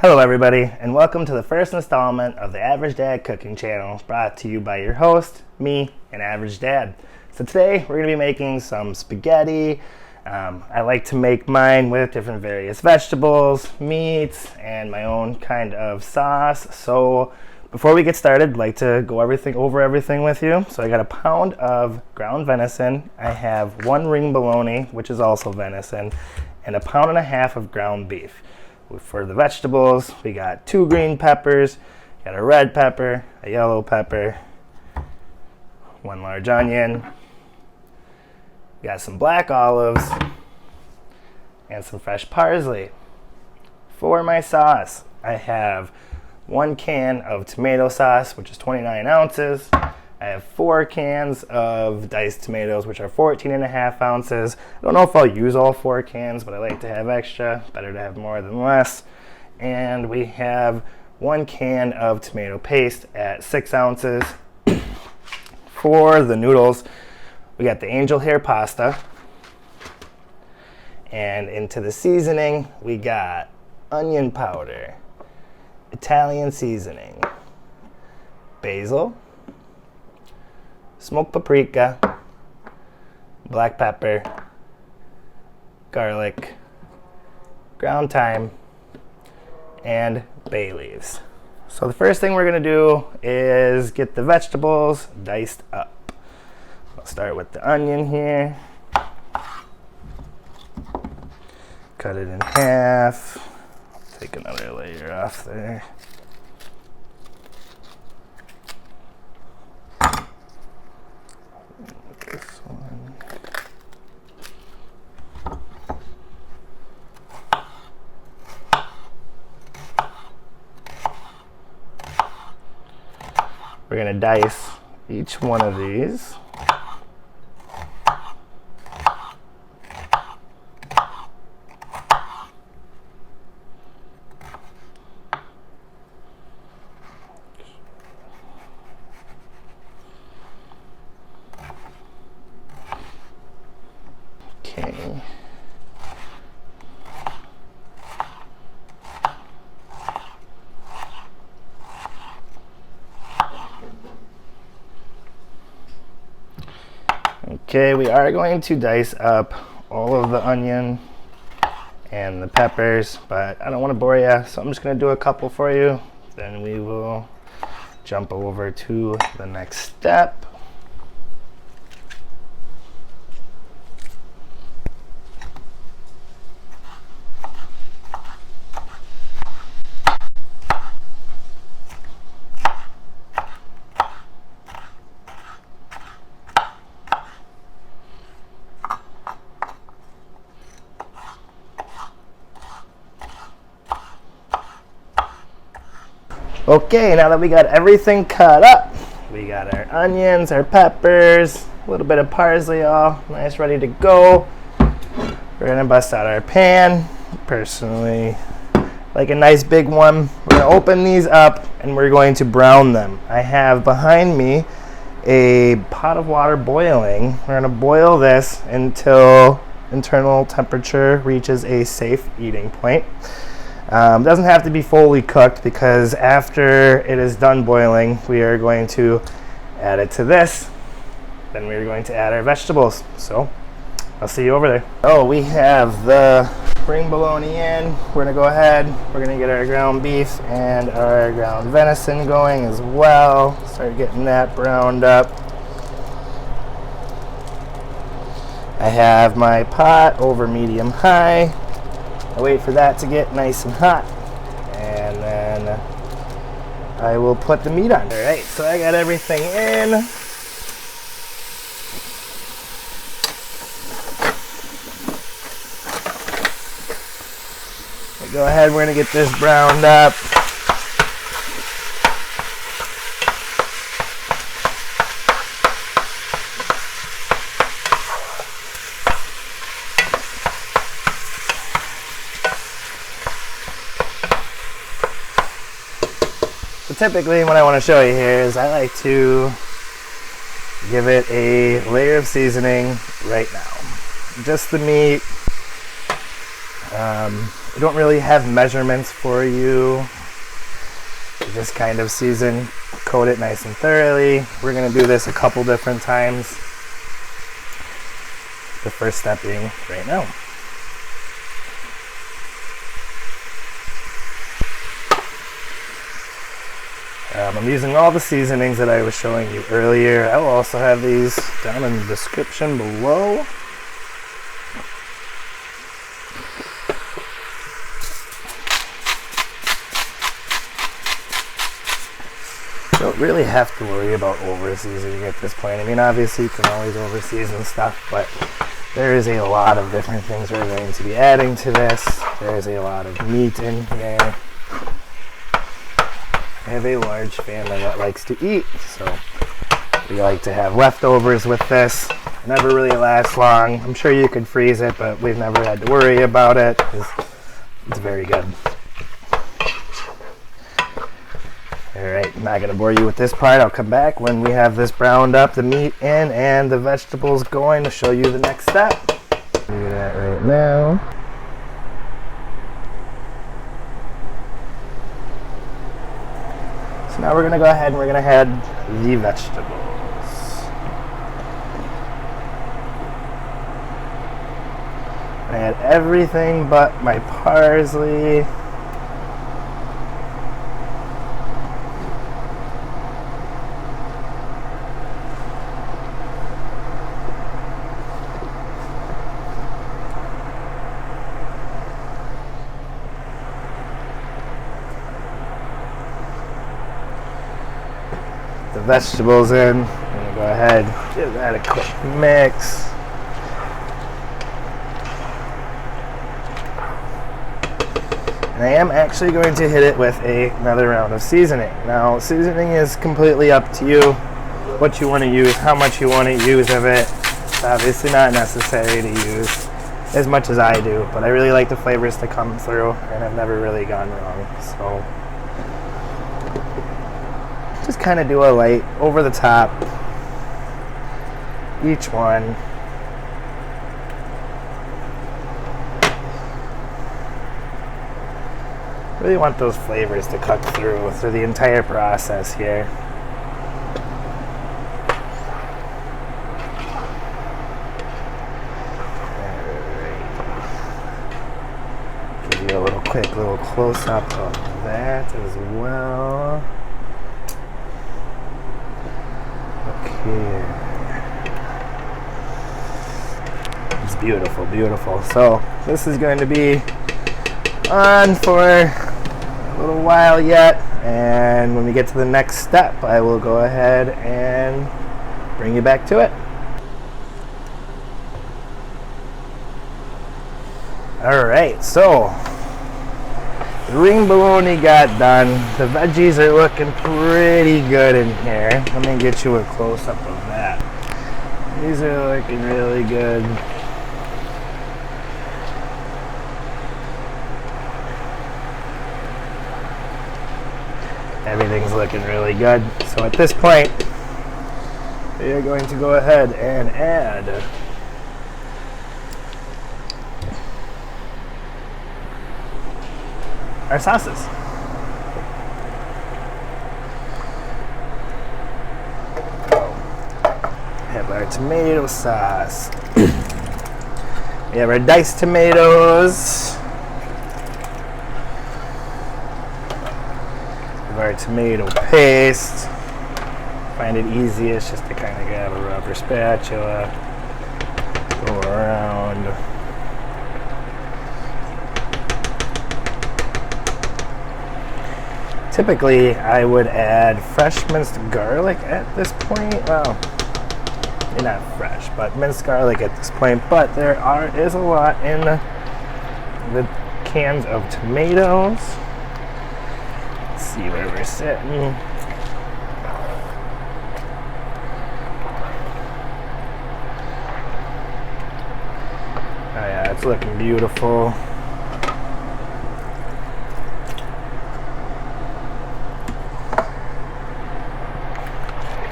Hello everybody, and welcome to the first installment of the Average Dad Cooking Channel, brought to you by your host, me, and Average Dad. So today we're going to be making some spaghetti. I like to make mine with different various vegetables, meats, and my own kind of sauce. So before we get started, I'd like to go over everything with you. So I got a pound of ground venison. I have 1 ring bologna, which is also venison, and 1.5 pounds of ground beef. For the vegetables, we got 2 green peppers, got a red pepper, a yellow pepper, 1 large onion, got some black olives, and some fresh parsley. For my sauce, I have 1 can of tomato sauce, which is 29 ounces. I have 4 cans of diced tomatoes, which are 14.5 ounces. I don't know if I'll use all 4 cans, but I like to have extra. Better to have more than less. And we have 1 can of tomato paste at 6 ounces. For the noodles, we got the angel hair pasta. And into the seasoning, we got onion powder, Italian seasoning, basil, smoked paprika, black pepper, garlic, ground thyme, and bay leaves. So the first thing we're going to do is get the vegetables diced up. I'll start with the onion here. Cut it in half. Take another layer off there. We're going to dice each one of these. Okay. Okay, we are going to dice up all of the onion and the peppers, but I don't want to bore you, so I'm just going to do a couple for you. Then we will jump over to the next step. Okay, now that we got everything cut up, we got our onions, our peppers, a little bit of parsley all nice ready to go. We're gonna bust out our pan. Personally, like a nice big one. We're gonna open these up and we're going to brown them. I have behind me a pot of water boiling. We're gonna boil this until internal temperature reaches a safe eating point. Doesn't have to be fully cooked, because after it is done boiling, we are going to add it to this. Then we're going to add our vegetables. So I'll see you over there. Oh, we have the spring bologna in. We're gonna go ahead. We're gonna get our ground beef and our ground venison going as well. Start getting that browned up. I have my pot over medium high. I wait for that to get nice and hot, and then I will put the meat on. All right, so I got everything in. Go ahead, we're gonna get this browned up. So typically what I want to show you here is I like to give it a layer of seasoning right now. Just the meat. I don't really have measurements for you. Just kind of season, coat it nice and thoroughly. We're going to do this a couple different times. The first step being right now. I'm using all the seasonings that I was showing you earlier. I will also have these down in the description below. Don't really have to worry about over-seasoning at this point. I mean, obviously you can always over-season stuff, but there is a lot of different things we're going to be adding to this. There is a lot of meat in here. I have a large family that likes to eat, so we like to have leftovers with this. It never really lasts long. I'm sure you could freeze it, but we've never had to worry about it. It's very good. Alright, I'm not going to bore you with this part. I'll come back when we have this browned up, the meat in, and the vegetables going to show you the next step. Do that right now. So now we're going to go ahead and we're going to add the vegetables. I add everything but my parsley. The vegetables in. I'm going to go ahead and give that a quick mix. And I am actually going to hit it with another round of seasoning. Now, seasoning is completely up to you, what you want to use, how much you want to use of it. It's obviously not necessary to use as much as I do, but I really like the flavors to come through, and I've never really gone wrong. So just kind of do a light over the top, each one. Really want those flavors to cut through the entire process here. Alright. Give you a quick little close up of that as well. It's beautiful, beautiful. So this is going to be on for a little while yet, and when we get to the next step, I will go ahead and bring you back to it. Alright, so the ring bologna got done. The veggies are looking pretty good in here. Let me get you a close-up of that. These are looking really good. Everything's looking really good. So at this point, we are going to go ahead and add our sauces. We have our tomato sauce. We have our diced tomatoes. We have our tomato paste. Find it easiest just to kind of grab a rubber spatula, go around. Typically, I would add fresh minced garlic at this point. Well, not fresh, but minced garlic at this point. But there is a lot in the cans of tomatoes. Let's see where we're sitting. Oh yeah, it's looking beautiful.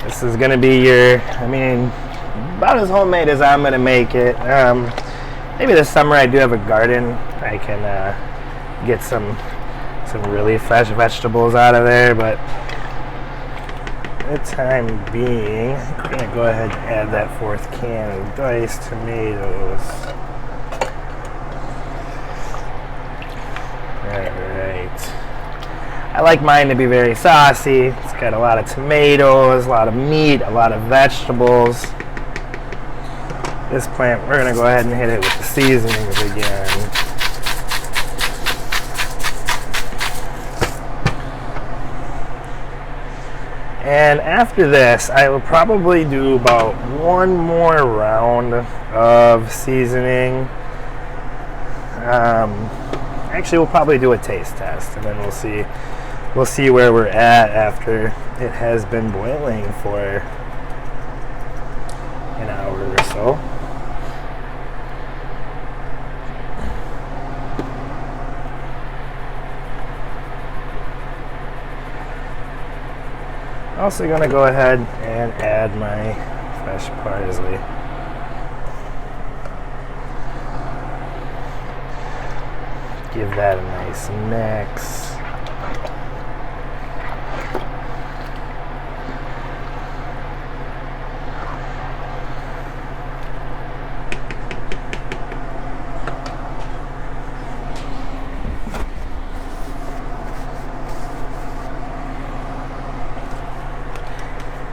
This is going to be your, about as homemade as I'm going to make it. Maybe this summer I do have a garden. I can get some really fresh vegetables out of there, but for the time being, I'm gonna go ahead and add that 4th can of diced tomatoes. Alright. I like mine to be very saucy. It's got a lot of tomatoes, a lot of meat, a lot of vegetables. This plant, we're gonna go ahead and hit it with the seasonings again. And after this, I will probably do about 1 more round of seasoning. Actually, we'll probably do a taste test, and then we'll see where we're at after it has been boiling for an hour or so. Also going to go ahead and add my fresh parsley. Give that a nice mix.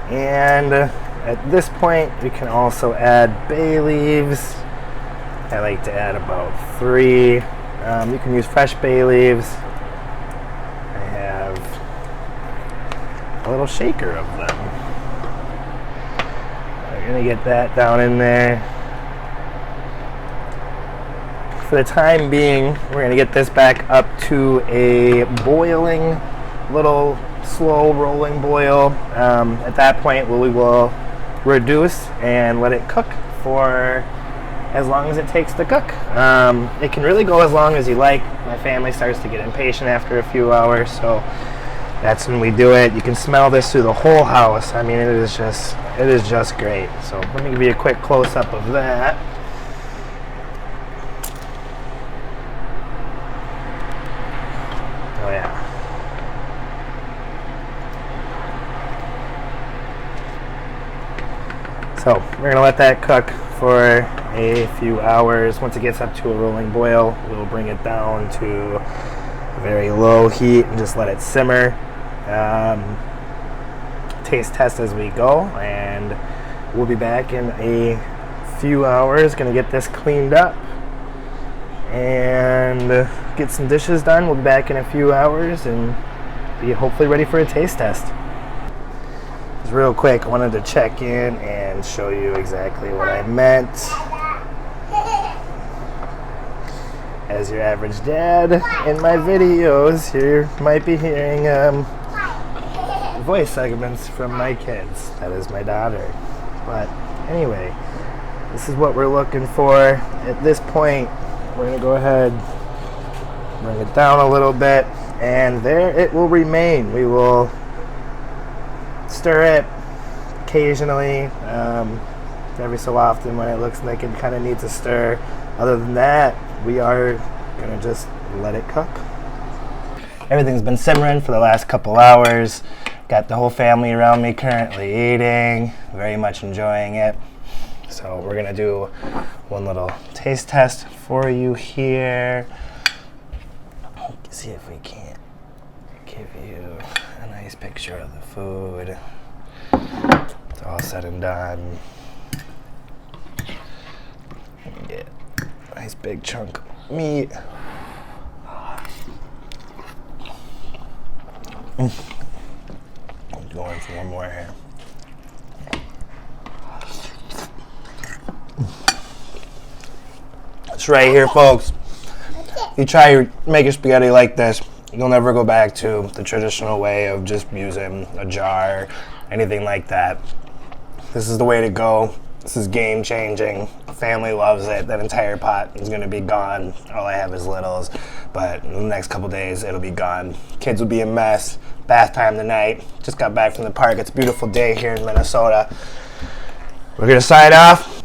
And at this point, you can also add bay leaves. I like to add about 3. You can use fresh bay leaves. I have a little shaker of them. I'm gonna get that down in there. For the time being, we're gonna get this back up to a boiling, little slow rolling boil. At that point, we will reduce and let it cook for as long as it takes to cook. It can really go as long as you like. My family starts to get impatient after a few hours, so that's when we do it. You can smell this through the whole house. I mean, it is just great. So let me give you a quick close-up of that. Oh yeah. So we're gonna let that cook for a few hours. Once it gets up to a rolling boil, we'll bring it down to a very low heat and just let it simmer. Taste test as we go, and we'll be back in a few hours. Gonna get this cleaned up and get some dishes done. We'll be back in a few hours and be hopefully ready for a taste test. Just real quick, I wanted to check in and show you exactly what I meant. As your average dad in my videos, you might be hearing voice segments from my kids. That is my daughter. But anyway, this is what we're looking for. At this point, we're gonna go ahead, bring it down a little bit, and there it will remain. We will stir it occasionally, every so often when it looks like it kind of needs a stir. Other than that, we are gonna just let it cook. Everything's been simmering for the last couple hours. Got the whole family around me currently eating, very much enjoying it. So we're gonna do one little taste test for you here. See if we can't give you a nice picture of the food. It's all said and done. Get a nice big chunk of meat. I'm going for one more here. It's right here, folks. If you try to make your spaghetti like this, you'll never go back to the traditional way of just using a jar, anything like that. This is the way to go. This is game changing. Family loves it. That entire pot is gonna be gone. All I have is littles, but in the next couple days, it'll be gone. Kids will be a mess. Bath time tonight. Just got back from the park. It's a beautiful day here in Minnesota. We're gonna sign off.